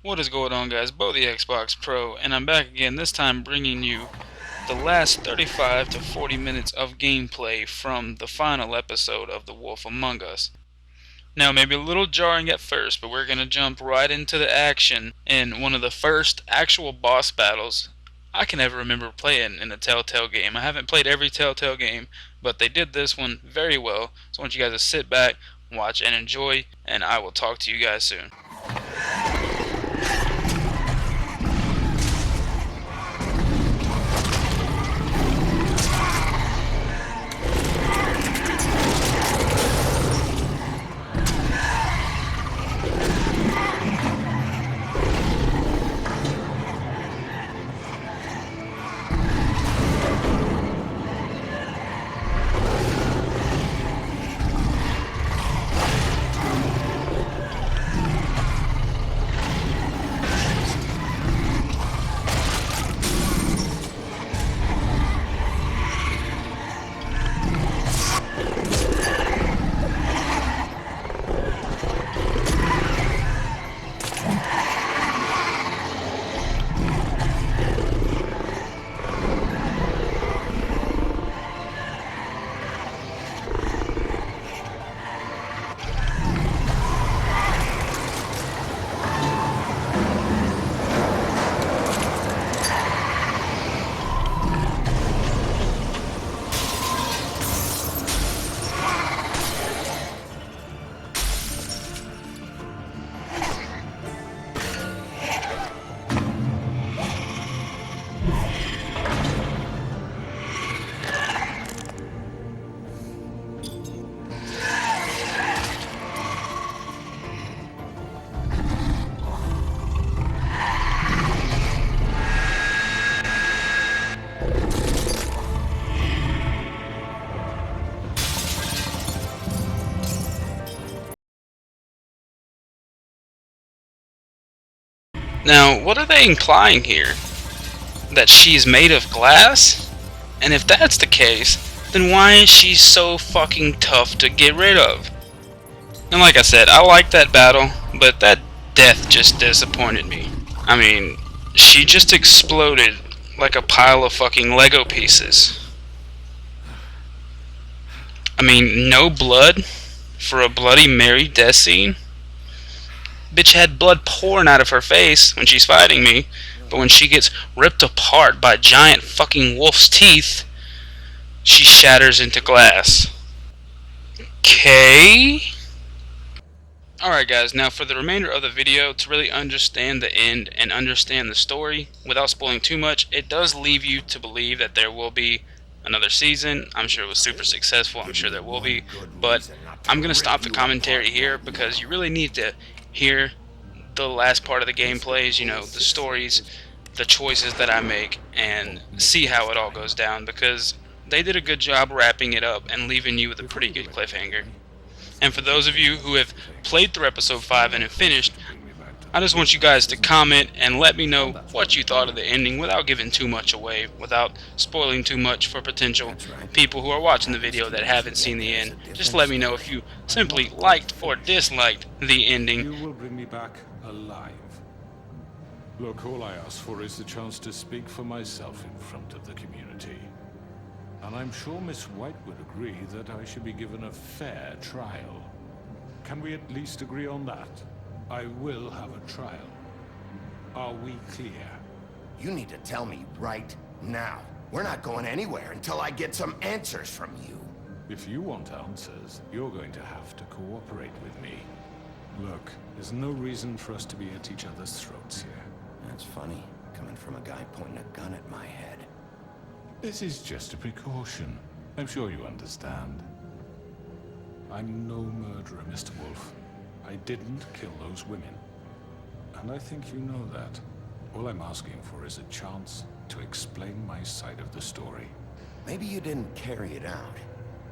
What is going on, guys? Bo the Xbox Pro, and I'm back again, this time bringing you the last 35 to 40 minutes of gameplay from the final episode of The Wolf Among Us. Now, maybe a little jarring at first, but we're going to jump right into the action in one of the first actual boss battles I can ever remember playing in a Telltale game. I haven't played every Telltale game, but they did this one very well, so I want you guys to sit back, watch, and enjoy, and I will talk to you guys soon. Now, what are they implying here? That she's made of glass? And if that's the case, then why is she so fucking tough to get rid of? And like I said, I like that battle, but that death just disappointed me. I mean, she just exploded like a pile of fucking Lego pieces. I mean, no blood for a Bloody Mary death scene? Bitch had blood pouring out of her face when she's fighting me, but when she gets ripped apart by giant fucking wolf's teeth, she shatters into glass. Okay? Alright guys, now for the remainder of the video, to really understand the end and understand the story, without spoiling too much, it does leave you to believe that there will be another season. I'm sure it was super successful, I'm sure there will be, but I'm going to stop the commentary here because you really need to hear the last part of the gameplays, you know, the stories, the choices that I make, and see how it all goes down, because they did a good job wrapping it up and leaving you with a pretty good cliffhanger. And for those of you who have played through episode 5 and have finished, I just want you guys to comment and let me know what you thought of the ending without giving too much away, without spoiling too much for potential people who are watching the video that haven't seen the end. Just let me know if you simply liked or disliked the ending. You will bring me back alive. Look, all I ask for is the chance to speak for myself in front of the community. And I'm sure Miss White would agree that I should be given a fair trial. Can we at least agree on that? I will have a trial. Are we clear? You need to tell me right now. We're not going anywhere until I get some answers from you. If you want answers, you're going to have to cooperate with me. Look, there's no reason for us to be at each other's throats here. That's funny, coming from a guy pointing a gun at my head. This is just a precaution. I'm sure you understand. I'm no murderer, Mr. Wolf. I didn't kill those women. And I think you know that. All I'm asking for is a chance to explain my side of the story. Maybe you didn't carry it out.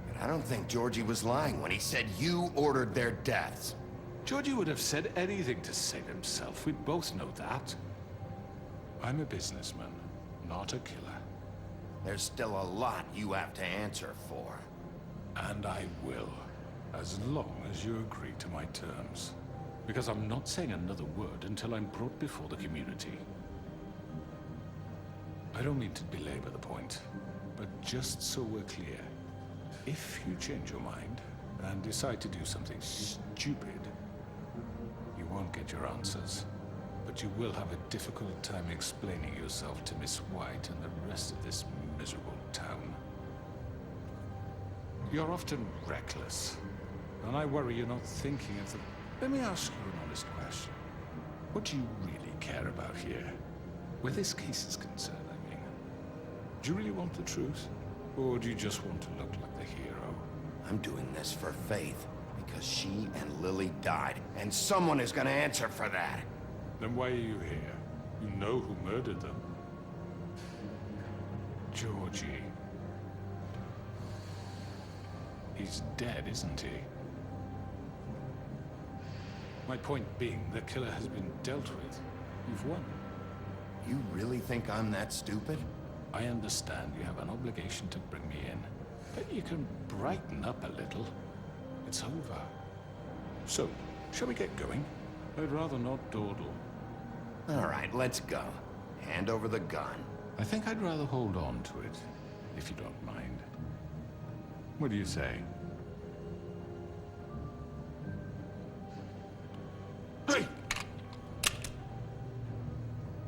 But I don't think Georgie was lying when he said you ordered their deaths. Georgie would have said anything to save himself. We both know that. I'm a businessman, not a killer. There's still a lot you have to answer for. And I will, as long as you agree to my terms. Because I'm not saying another word until I'm brought before the community. I don't mean to belabor the point, but just so we're clear, if you change your mind and decide to do something stupid, you won't get your answers, but you will have a difficult time explaining yourself to Miss White and the rest of this miserable town. You're often reckless, and I worry you're not thinking of the... Let me ask you an honest question. What do you really care about here? Where this case is concerned, I mean. Do you really want the truth? Or do you just want to look like the hero? I'm doing this for Faith, because she and Lily died, and someone is gonna answer for that. Then why are you here? You know who murdered them. Georgie. He's dead, isn't he? My point being, the killer has been dealt with. You've won. You really think I'm that stupid? I understand you have an obligation to bring me in, but you can brighten up a little. It's over. So, shall we get going? I'd rather not dawdle. All right, let's go. Hand over the gun. I think I'd rather hold on to it, if you don't mind. What do you say? Hey!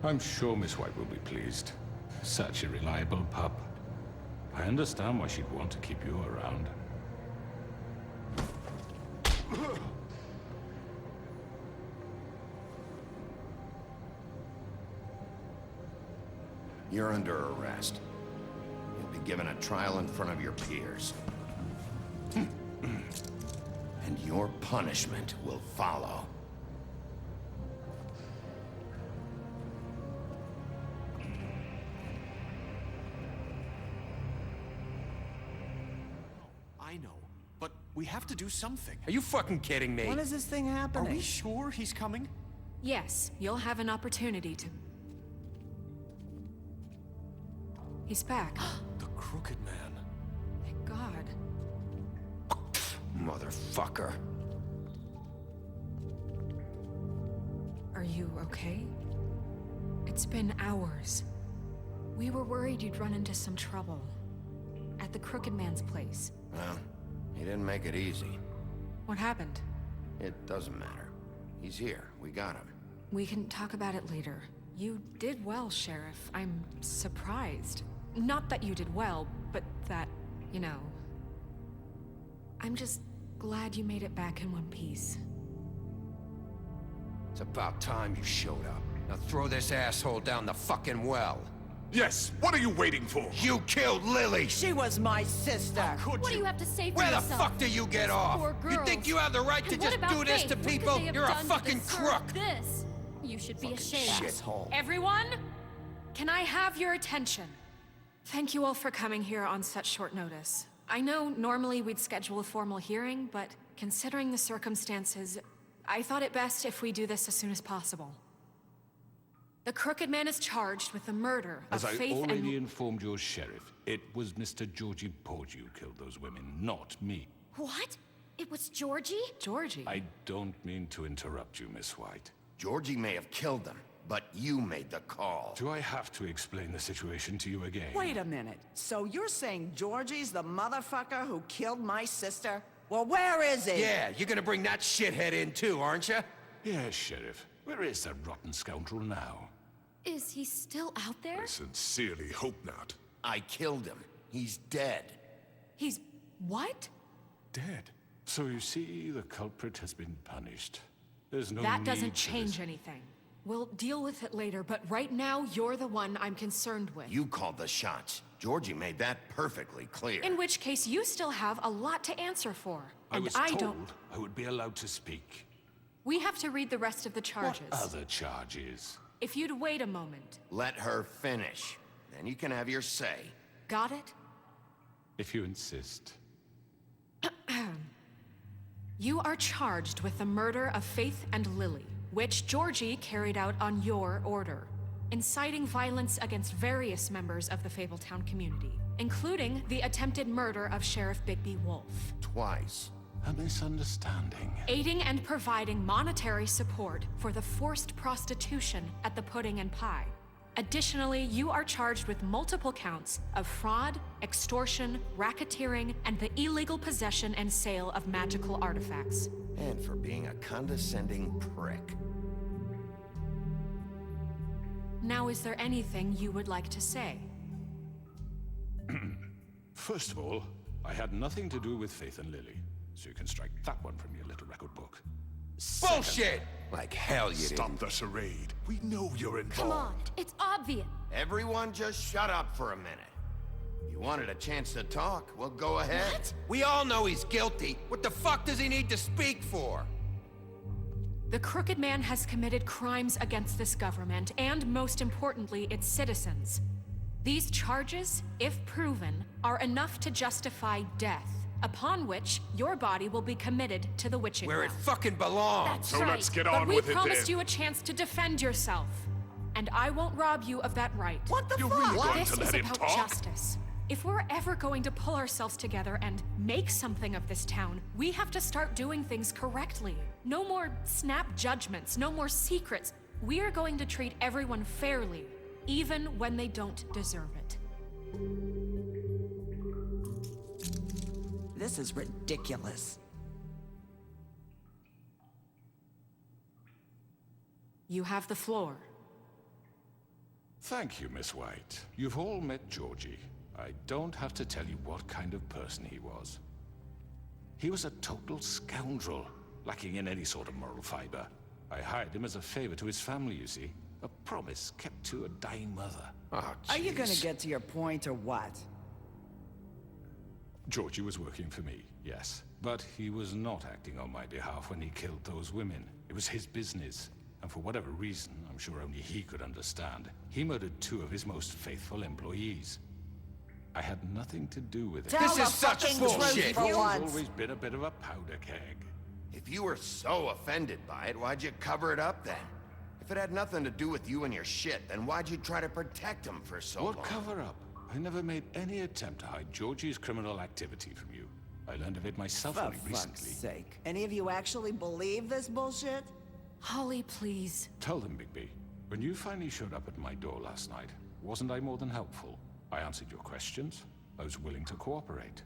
I'm sure Miss White will be pleased. Such a reliable pup. I understand why she'd want to keep you around. You're under arrest. You'll be given a trial in front of your peers. And your punishment will follow. I know, but we have to do something. Are you fucking kidding me? When is this thing Are happening? we sure he's coming? Yes, you'll have an opportunity to... He's back. The Crooked Man. Thank God. Motherfucker. Are you okay? It's been hours. We were worried you'd run into some trouble. At the Crooked Man's place. Well, he didn't make it easy. What happened? It doesn't matter. He's here. We got him. We can talk about it later. You did well, Sheriff. I'm surprised. Not that you did well, but that, you know... I'm just glad you made it back in one piece. It's about time you showed up. Now throw this asshole down the fucking well. Yes, what are you waiting for? You killed Lily! She was my sister. Could What do you? you have to say for Where the yourself? fuck do you get off? Poor You girls. think you have the right to And just what about do this Faith? to What could people? they have You're a done to fucking deserve crook! This. You should be ashamed. Shithole. Everyone? Can I have your attention? Thank you all for coming here on such short notice. I know normally we'd schedule a formal hearing, but considering the circumstances, I thought it best if we do this as soon as possible. The Crooked Man is charged with the murder of As I Faith already and... informed your sheriff, it was Mr. Georgie Porgy who killed those women, not me. What? It was Georgie? Georgie? I don't mean to interrupt you, Miss White. Georgie may have killed them, but you made the call. Do I have to explain the situation to you again? Wait a minute. So you're saying Georgie's the motherfucker who killed my sister? Well, where is he? Yeah, you're gonna bring that shithead in too, aren't you? Yes, Sheriff. Where is that rotten scoundrel now? Is he still out there? I sincerely hope not. I killed him. He's dead. He's... what? Dead. So you see, the culprit has been punished. There's no That need doesn't for change this. anything. We'll deal with it later, but right now, you're the one I'm concerned with. You called the shots. Georgie made that perfectly clear. In which case, you still have a lot to answer for. I And was I told don't... I would be allowed to speak. We have to read the rest of the charges. What other charges? If you'd wait a moment. Let her finish. Then you can have your say. Got it? If you insist. You are charged with the murder of Faith and Lily, which Georgie carried out on your order, inciting violence against various members of the Fabletown community, including the attempted murder of Sheriff Bigby Wolf. Twice. A misunderstanding. Aiding and providing monetary support for the forced prostitution at the Pudding and Pie. Additionally, you are charged with multiple counts of fraud, extortion, racketeering, and the illegal possession and sale of magical artifacts. And for being a condescending prick. Now, is there anything you would like to say? First of all, I had nothing to do with Faith and Lily, so you can strike that one from your little record book. Bullshit! Like hell you Stop didn't. the charade. We know you're involved. Come on, it's obvious. Everyone just shut up for a minute. You wanted a chance to talk, well go ahead. What? We all know he's guilty. What the fuck does he need to speak for? The Crooked Man has committed crimes against this government, and most importantly, its citizens. These charges, if proven, are enough to justify death, upon which your body will be committed to the witching Where well. it fucking belongs. That's So right. let's get But on we with it promised then. you a chance to defend yourself, and I won't rob you of that right. What the You're fuck? really going This to is let him about talk? justice. If we're ever going to pull ourselves together and make something of this town, we have to start doing things correctly. No more snap judgments, no more secrets. We are going to treat everyone fairly, even when they don't deserve it. This is ridiculous. You have the floor. Thank you, Miss White. You've all met Georgie. I don't have to tell you what kind of person he was. He was a total scoundrel, lacking in any sort of moral fiber. I hired him as a favor to his family, you see. A promise kept to a dying mother. Oh, Are you gonna jeez. get to your point or what? Georgie was working for me, yes. But he was not acting on my behalf when he killed those women. It was his business. And for whatever reason, I'm sure only he could understand, he murdered two of his most faithful employees. I had nothing to do with it. Tell This the is such fucking bullshit. truth for You've He's once. always been a bit of a powder keg. If you were so offended by it, why'd you cover it up then? If it had nothing to do with you and your shit, then why'd you try to protect him for so What long? cover up? I never made any attempt to hide Georgie's criminal activity from you. I learned of it myself For only fuck's recently. sake. Any of you actually believe this bullshit? Holly, please. Tell them, Bigby. When you finally showed up at my door last night, wasn't I more than helpful? I answered your questions. I was willing to cooperate.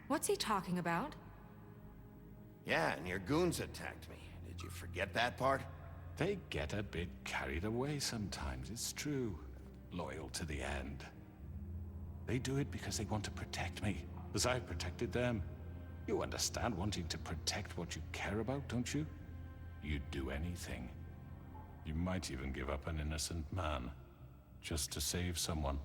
What's he talking about? Yeah, and your goons attacked me. Did you forget that part? They get a bit carried away sometimes, it's true. Loyal to the end. They do it because they want to protect me, as I've protected them. You understand wanting to protect what you care about, don't you? You'd do anything. You might even give up an innocent man, just to save someone.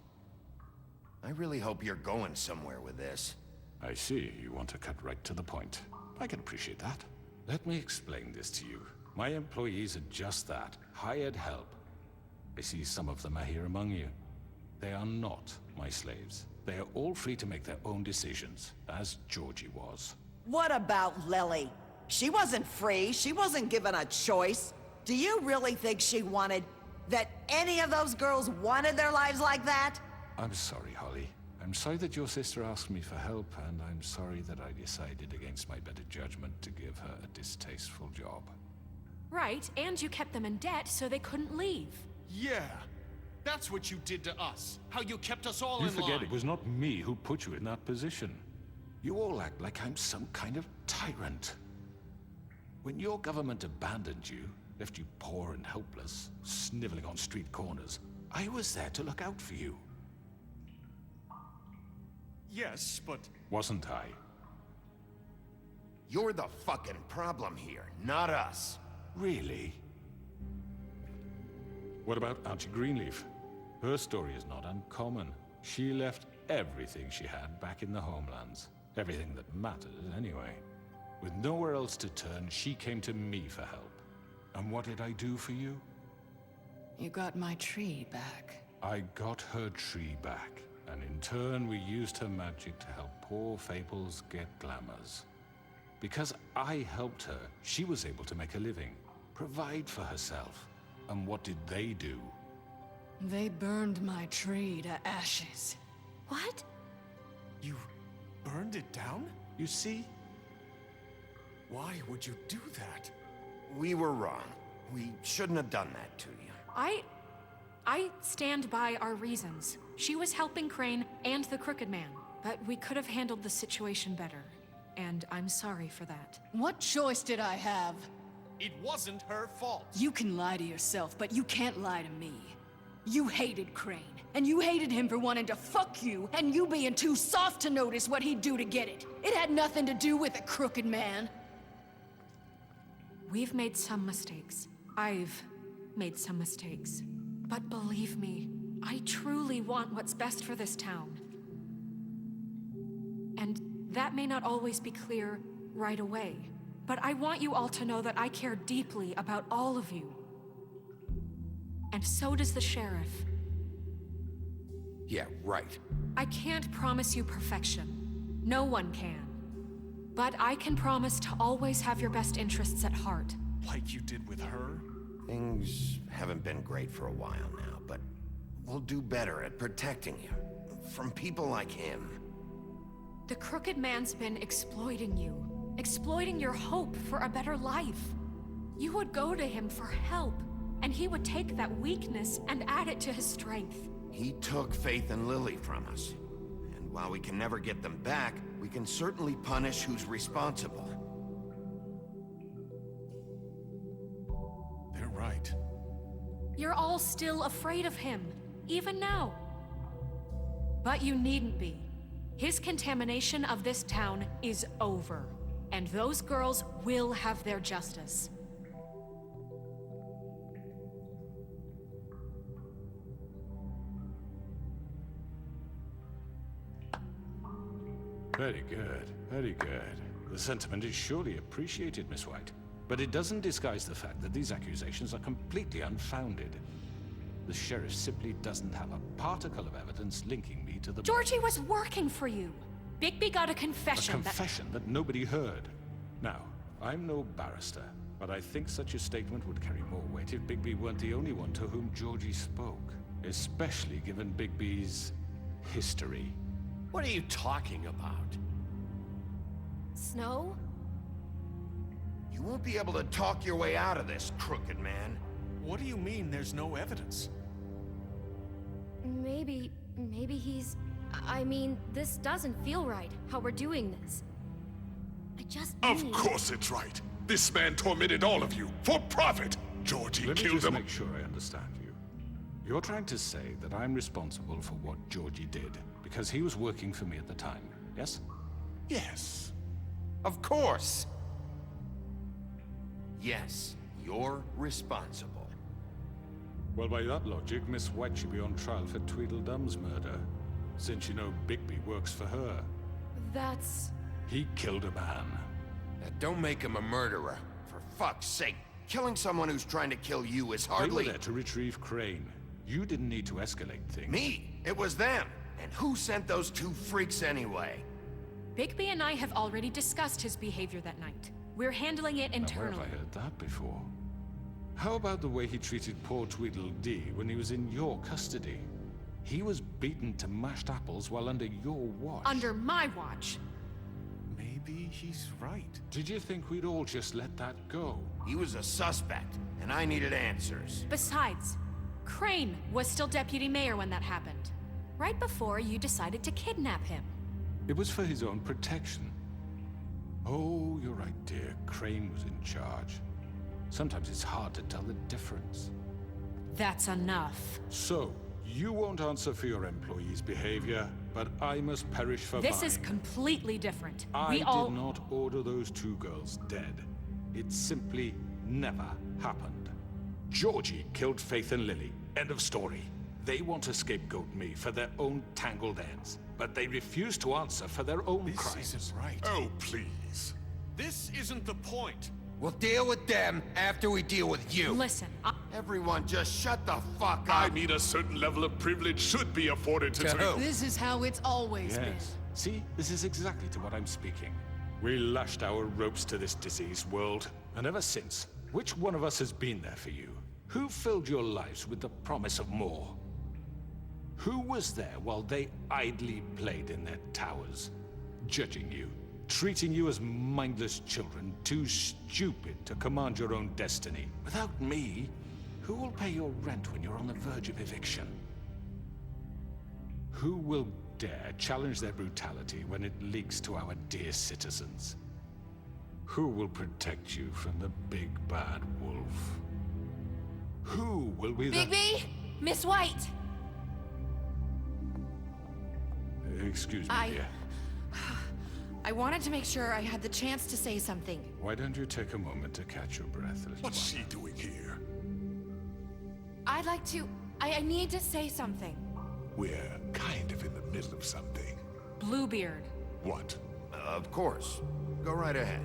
I really hope you're going somewhere with this. I see, you want to cut right to the point. I can appreciate that. Let me explain this to you. My employees are just that, hired help. I see some of them are here among you. They are not my slaves. They are all free to make their own decisions, as Georgie was. What about Lily? She wasn't free. She wasn't given a choice. Do you really think she wanted... that any of those girls wanted their lives like that? I'm sorry, Holly. I'm sorry that your sister asked me for help, and I'm sorry that I decided against my better judgment to give her a distasteful job. Right, and you kept them in debt so they couldn't leave. Yeah. That's what you did to us. How you kept us all You in forget line. it was not me who put you in that position. You all act like I'm some kind of tyrant. When your government abandoned you, left you poor and helpless, sniveling on street corners, I was there to look out for you. Yes, but Wasn't I? You're the fucking problem here, not us. Really? What about Auntie Greenleaf? Her story is not uncommon. She left everything she had back in the homelands. Everything that mattered, anyway. With nowhere else to turn, she came to me for help. And what did I do for you? You got my tree back. I got her tree back, and in turn we used her magic to help poor Fables get glamours. Because I helped her, she was able to make a living, provide for herself. And what did they do? They burned my tree to ashes. What? you burned it down? You see? Why would you do that? We were wrong. We shouldn't have done that to you. I stand by our reasons. She was helping Crane and the Crooked Man, but we could have handled the situation better. And I'm sorry for that. What choice did I have? It wasn't her fault. You can lie to yourself, but you can't lie to me. You hated Crane, and you hated him for wanting to fuck you, and you being too soft to notice what he'd do to get it. It had nothing to do with the Crooked Man. We've made some mistakes. I've made some mistakes. But believe me, I truly want what's best for this town. And that may not always be clear right away, but I want you all to know that I care deeply about all of you. And so does the sheriff. Yeah, right. I can't promise you perfection. No one can. But I can promise to always have your best interests at heart. Like you did with her? Things haven't been great for a while now, but we'll do better at protecting you. From people like him. The Crooked Man's been exploiting you. Exploiting your hope for a better life. You would go to him for help, and he would take that weakness and add it to his strength. He took Faith and Lily from us. And while we can never get them back, we can certainly punish who's responsible. They're right. You're all still afraid of him, even now. But you needn't be. His contamination of this town is over, and those girls will have their justice. Very good, very good. The sentiment is surely appreciated, Miss White. But it doesn't disguise the fact that these accusations are completely unfounded. The sheriff simply doesn't have a particle of evidence linking me to the... Georgie was working for you. Bigby got a confession. A confession that nobody heard. Now, I'm no barrister, but I think such a statement would carry more weight if Bigby weren't the only one to whom Georgie spoke. Especially given Bigby's history. What are you talking about? Snow? You won't be able to talk your way out of this, Crooked Man. What do you mean there's no evidence? Maybe he's... I mean, this doesn't feel right, how we're doing this. I just Of need... course it's right. This man tormented all of you, for profit. Georgie Let me killed just him. make sure I understand you. You're trying to say that I'm responsible for what Georgie did, because he was working for me at the time, yes? Yes. Of course! Yes, you're responsible. Well, by that logic, Miss White should be on trial for Tweedledum's murder, since you know Bigby works for her. That's... He killed a man. Now, don't make him a murderer. For fuck's sake. Killing someone who's trying to kill you is They hardly... were there to retrieve Crane. You didn't need to escalate things. Me! It was them! And who sent those two freaks anyway? Bigby and I have already discussed his behavior that night. We're handling it Now, where internally. have I heard that before? How about the way he treated poor Tweedledee when he was in your custody? He was beaten to mashed apples while under your watch. Under my watch. Maybe he's right. Did you think we'd all just let that go? He was a suspect, and I needed answers. Besides, Crane was still deputy mayor when that happened. Right before you decided to kidnap him. It was for his own protection. Oh, you're right, dear. Crane was in charge. Sometimes it's hard to tell the difference. That's enough. So, you won't answer for your employees' behavior, but I must perish for mine. This is completely different. I We all... did not order those two girls dead. It simply never happened. Georgie killed Faith and Lily. End of story. They want to scapegoat me for their own tangled ends, but they refuse to answer for their own This crimes. isn't right. Oh, please. This isn't the point. We'll deal with them after we deal with you. Listen, Everyone just shut the fuck up. I mean, a certain level of privilege should be afforded to... To who? This is how it's always been. Yes. See, this is exactly to what I'm speaking. We lashed our ropes to this diseased world, and ever since, which one of us has been there for you? Who filled your lives with the promise of more? Who was there while they idly played in their towers, judging you, treating you as mindless children, too stupid to command your own destiny. Without me, who will pay your rent when you're on the verge of eviction? Who will dare challenge their brutality when it leaks to our dear citizens? Who will protect you from the big bad wolf? Who will be the... Bigby! Miss White! Excuse me, dear. I wanted to make sure I had the chance to say something. Why don't you take a moment to catch your breath, little What's one? she doing here? I'd like to... I need to say something. We're kind of in the middle of something. Bluebeard. What? Of course. Go right ahead.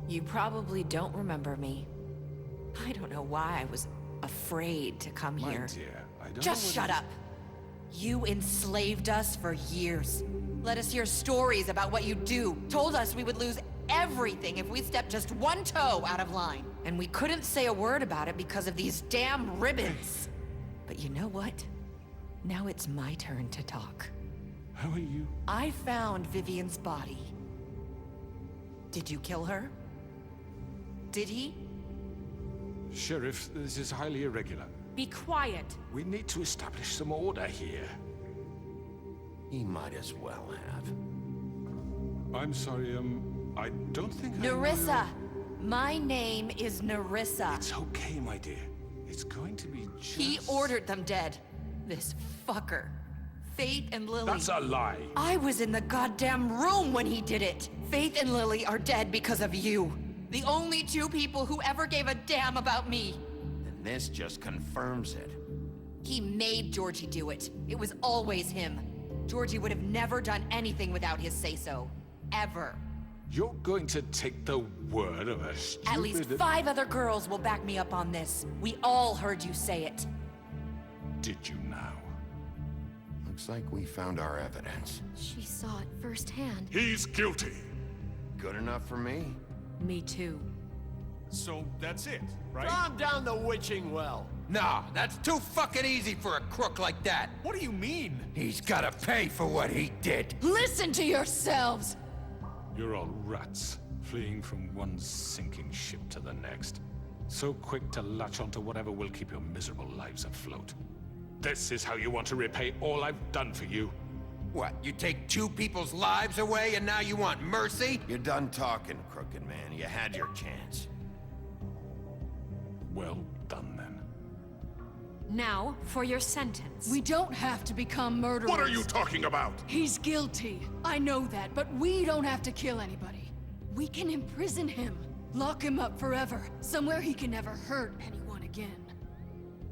You probably don't remember me. I don't know why I was afraid to come My here. dear, I don't Just know shut up. You enslaved us for years. Let us hear stories about what you do. Told us we would lose everything if we stepped just one toe out of line. And we couldn't say a word about it because of these damn ribbons. But you know what? Now it's my turn to talk. How are you? I found Vivian's body. Did you kill her? Did he? Sheriff, this is highly irregular. Be quiet. We need to establish some order here. He might as well have. I'm sorry, I don't think I know Nerissa! My name is Nerissa. It's okay, my dear. It's going to be just... He ordered them dead. This fucker. Faith and Lily. That's a lie. I was in the goddamn room when he did it. Faith and Lily are dead because of you. The only two people who ever gave a damn about me. And this just confirms it. He made Georgie do it. It was always him. Georgie would have never done anything without his say-so. Ever. You're going to take the word of a stupid... At least 5 other girls will back me up on this. We all heard you say it. Did you now? Looks like we found our evidence. She saw it firsthand. He's guilty. Good enough for me? Me too. So that's it, right? Calm down the witching well. Nah, that's too fucking easy for a crook like that. What do you mean? He's gotta pay for what he did. Listen to yourselves! You're all rats, fleeing from one sinking ship to the next. So quick to latch onto whatever will keep your miserable lives afloat. This is how you want to repay all I've done for you? What, you take 2 people's lives away and now you want mercy? You're done talking, crooked man. You had your chance. Well done, then. Now, for your sentence. We don't have to become murderers. What are you talking about? He's guilty. I know that, but we don't have to kill anybody. We can imprison him. Lock him up forever. Somewhere he can never hurt anyone again.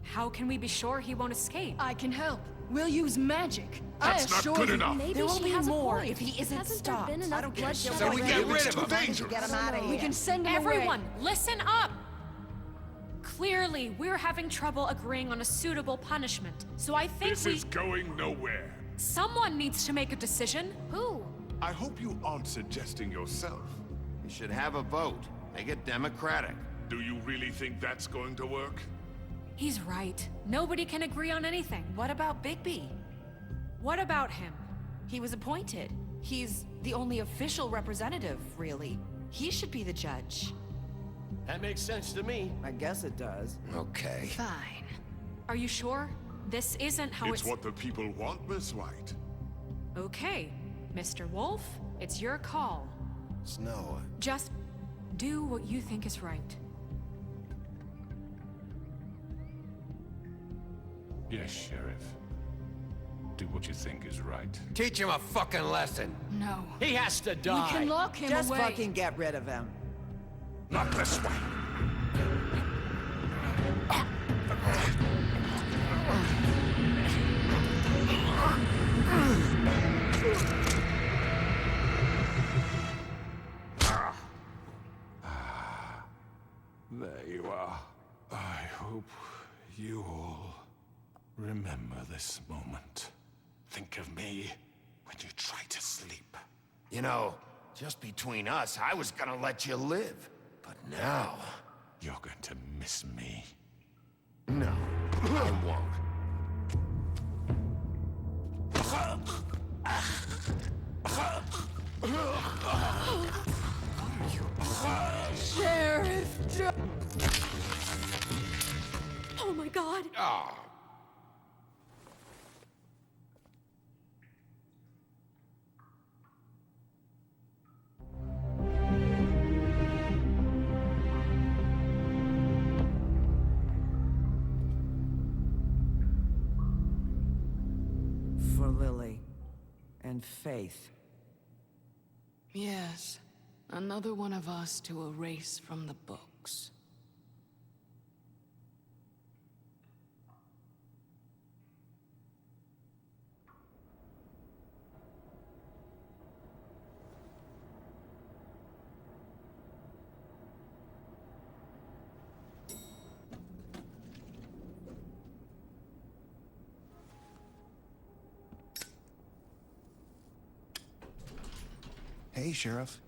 How can we be sure he won't escape? I can help. We'll use magic. That's I not assure good you. enough. Maybe There will she be has more a point. if he isn't Hasn't stopped. there been enough bloodshed So we get already? rid of him. Dangerous. Get him out of here. We can send him Everyone, away. listen up! Clearly, we're having trouble agreeing on a suitable punishment, so I think This is going nowhere. someone needs to make a decision. Who? I hope you aren't suggesting yourself. You should have a vote. Make it democratic. Do you really think that's going to work? He's right. Nobody can agree on anything. What about Bigby? What about him? He was appointed. He's the only official representative, really. He should be the judge. That makes sense to me. I guess it does. Okay. Fine. Are you sure? This isn't how It's what the people want, Miss White. Okay, Mr. Wolf, it's your call. Snow, Just do what you think is right. Yes, Sheriff. Do what you think is right. Teach him a fucking lesson. No. He has to We die. can lock him Just away. fucking get rid of him. Not this way. There you are. I hope you all remember this moment. Think of me when you try to sleep. you know, just between us, I was gonna let you live. But now... You're going to miss me. No, I won't. Thank God. Ah. For Lily and Faith. Yes, another one of us to erase from the books. Hey, Sheriff.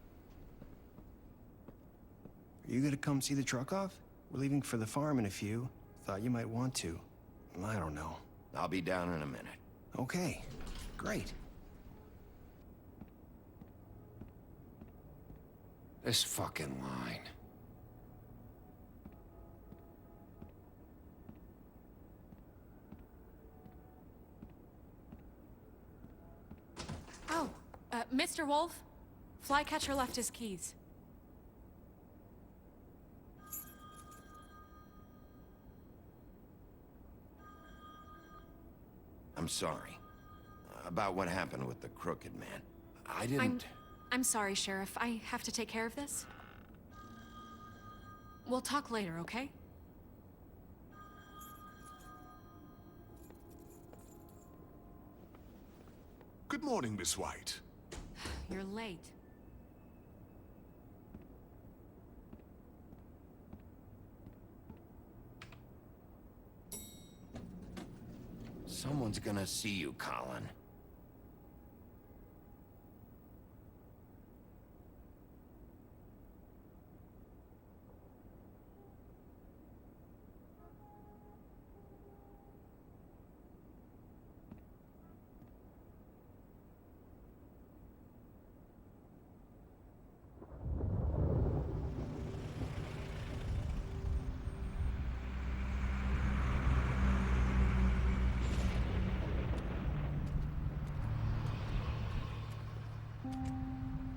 Are you gonna come see the truck off? We're leaving for the farm in a few. Thought you might want to. I don't know. I'll be down in a minute. Okay, great. This fucking line. Oh, Mr. Wolf? Flycatcher left his keys. I'm sorry. About what happened with the crooked man. I didn't... I'm sorry, Sheriff. I have to take care of this. We'll talk later, okay? Good morning, Miss White. You're late. Someone's gonna see you, Colin.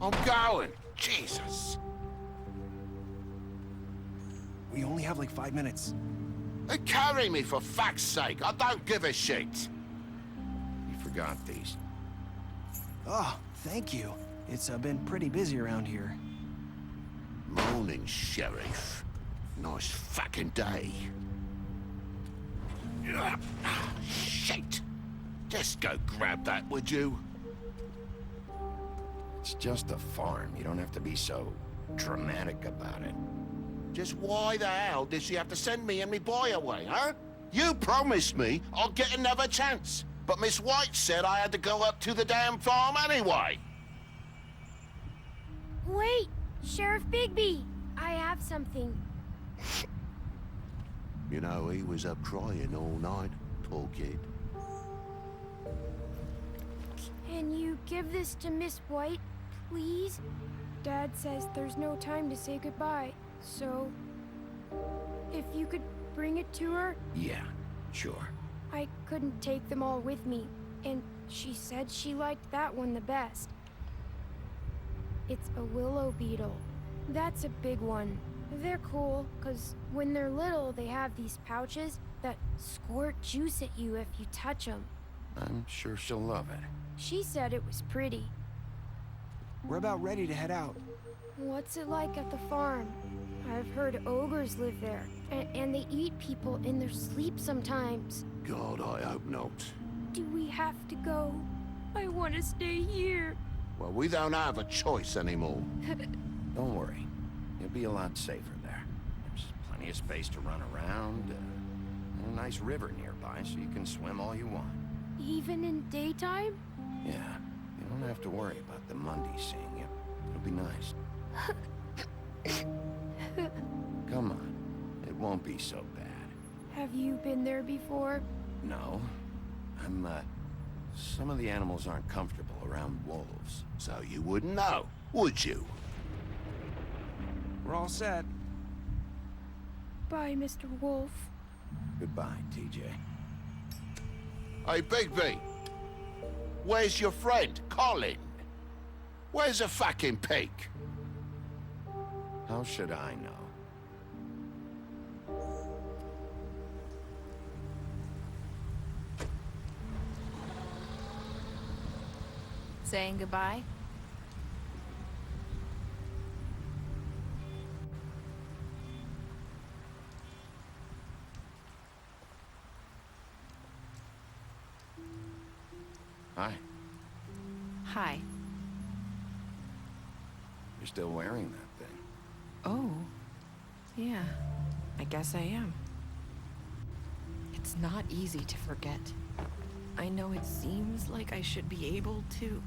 I'm going. Jesus. We only have like 5 minutes. Hey, carry me for fuck's sake. I don't give a shit. You forgot these. Oh, thank you. It's been pretty busy around here. Morning, Sheriff. Nice fucking day. Ugh, shit. Just go grab that, would you? It's just a farm. You don't have to be so dramatic about it. Just why the hell did she have to send me and me boy away, huh? You promised me I'd get another chance. But Miss White said I had to go up to the damn farm anyway. Wait, Sheriff Bigby. I have something. You know, he was up crying all night, poor kid. Can you give this to Miss White, please? Dad says there's no time to say goodbye, so... if you could bring it to her? Yeah, sure. I couldn't take them all with me, and she said she liked that one the best. It's a willow beetle. That's a big one. They're cool, 'cause when they're little, they have these pouches that squirt juice at you if you touch them. I'm sure she'll love it. She said it was pretty. We're about ready to head out. What's it like at the farm? I've heard ogres live there, and they eat people in their sleep sometimes. God, I hope not. Do we have to go? I want to stay here. Well, we don't have a choice anymore. Don't worry. You'll be a lot safer there. There's plenty of space to run around, and a nice river nearby so you can swim all you want. Even in daytime? Yeah, you don't have to worry about the Mundies seeing you. It'll be nice. Come on. It won't be so bad. Have you been there before? No. Some of the animals aren't comfortable around wolves. So you wouldn't know, would you? We're all set. Bye, Mr. Wolf. Goodbye, TJ. Hey, Bigby. Where's your friend, Colin? Where's the fucking pig? How should I know? Saying goodbye? Hi. Hi. You're still wearing that thing. Oh. Yeah. I guess I am. It's not easy to forget. I know it seems like I should be able to...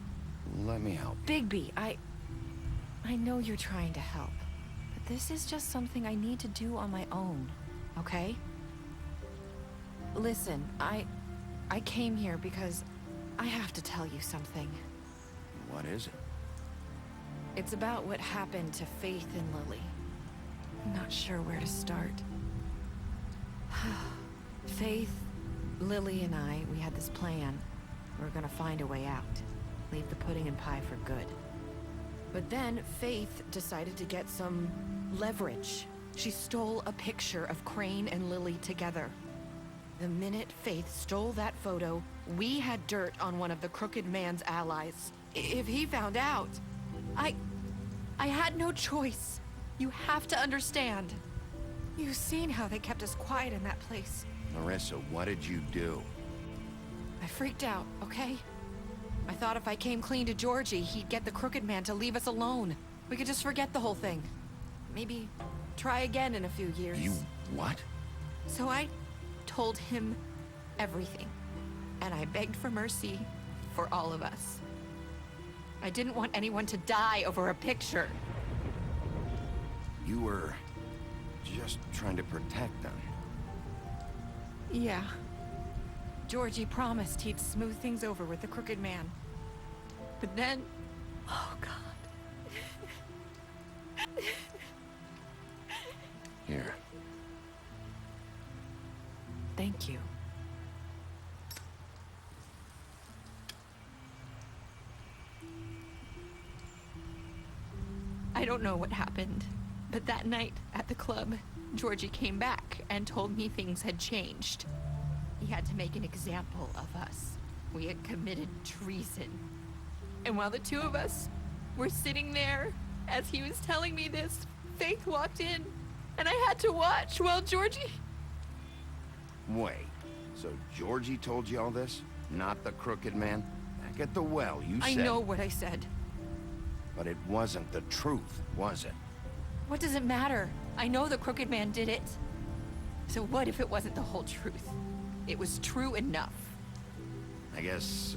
Let me help you. Bigby, I know you're trying to help, but this is just something I need to do on my own, okay? Listen, I came here because I have to tell you something. What is it? It's about what happened to Faith and Lily. I'm not sure where to start. Faith, Lily, and I, we had this plan. We were gonna find a way out. Leave the pudding and pie for good. But then Faith decided to get some leverage. She stole a picture of Crane and Lily together. The minute Faith stole that photo, we had dirt on one of the Crooked Man's allies. If he found out, I had no choice. You have to understand. You've seen how they kept us quiet in that place. Marissa, what did you do? I freaked out, okay? I thought if I came clean to Georgie, he'd get the Crooked Man to leave us alone. We could just forget the whole thing. Maybe try again in a few years. You what? So I told him everything. And I begged for mercy for all of us. I didn't want anyone to die over a picture. You were just trying to protect them. Yeah. Georgie promised he'd smooth things over with the Crooked Man. But then... Oh, God. Here. Thank you. I don't know what happened, but that night at the club, Georgie came back and told me things had changed. He had to make an example of us. We had committed treason. And while the two of us were sitting there, as he was telling me this, Faith walked in, and I had to watch while Georgie... Wait, so Georgie told you all this? Not the Crooked Man? Back at the well, you said... I know what I said. But it wasn't the truth, was it? What does it matter? I know the Crooked Man did it. So what if it wasn't the whole truth? It was true enough. I guess,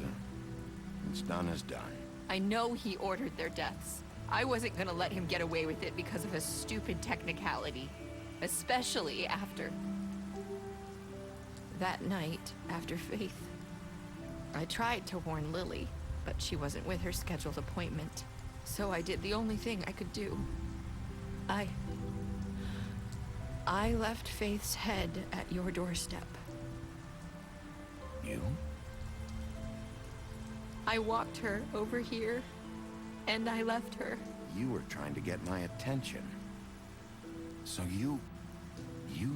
what's done is done. I know he ordered their deaths. I wasn't gonna let him get away with it because of a stupid technicality. Especially after... that night, after Faith. I tried to warn Lily, but she wasn't with her scheduled appointment. So I did the only thing I could do. I left Faith's head at your doorstep. You? I walked her over here, and I left her. You were trying to get my attention. So you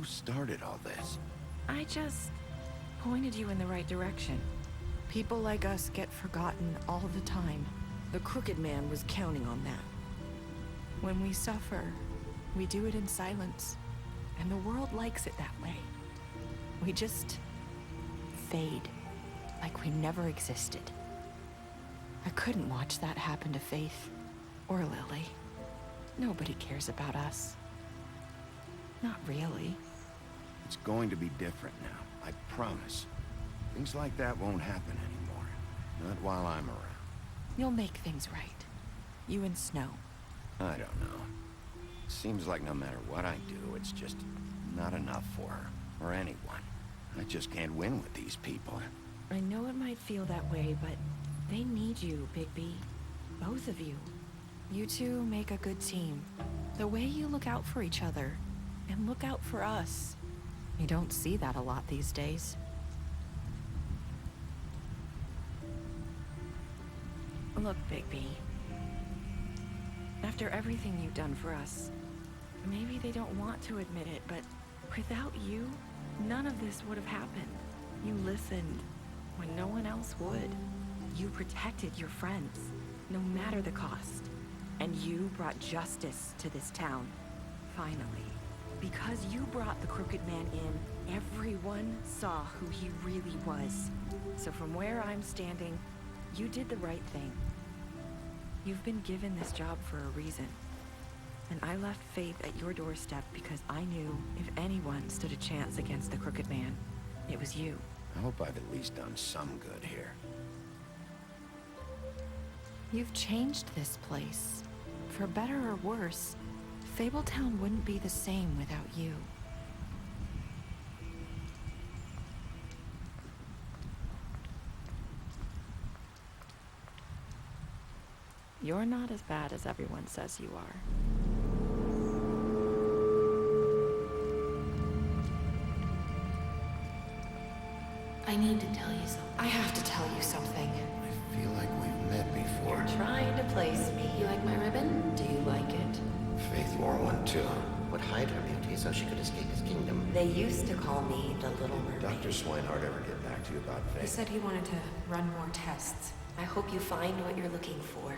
started all this. I just pointed you in the right direction. People like us get forgotten all the time. The Crooked Man was counting on that. When we suffer, we do it in silence. And the world likes it that way. We just fade, like we never existed. I couldn't watch that happen to Faith, or Lily. Nobody cares about us. Not really. It's going to be different now, I promise. Things like that won't happen anymore. Not while I'm around. You'll make things right. You and Snow. I don't know. Seems like no matter what I do, it's just not enough for her, or anyone. I just can't win with these people. I know it might feel that way, but they need you, Bigby. Both of you. You two make a good team. The way you look out for each other, and look out for us. You don't see that a lot these days. Look, Bigby. After everything you've done for us, maybe they don't want to admit it, but without you, none of this would have happened. You listened when no one else would. You protected your friends, no matter the cost. And you brought justice to this town, finally. Because you brought the Crooked Man in, everyone saw who he really was. So from where I'm standing, you did the right thing. You've been given this job for a reason. And I left Faith at your doorstep because I knew if anyone stood a chance against the Crooked Man, it was you. I hope I've at least done some good here. You've changed this place. For better or worse, Fabletown wouldn't be the same without you. You're not as bad as everyone says you are. I need to tell you something. I have to tell you something. I feel like we've met before. You're trying to place me. You like my ribbon? Do you like it? Faith wore one too. Would hide her beauty so she could escape his kingdom. They used to call me the Little Mermaid. Dr. Swinehart ever get back to you about Faith? He said he wanted to run more tests. I hope you find what you're looking for.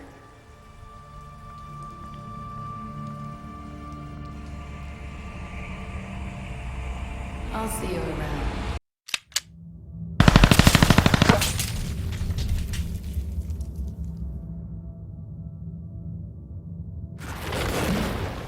I'll see you around.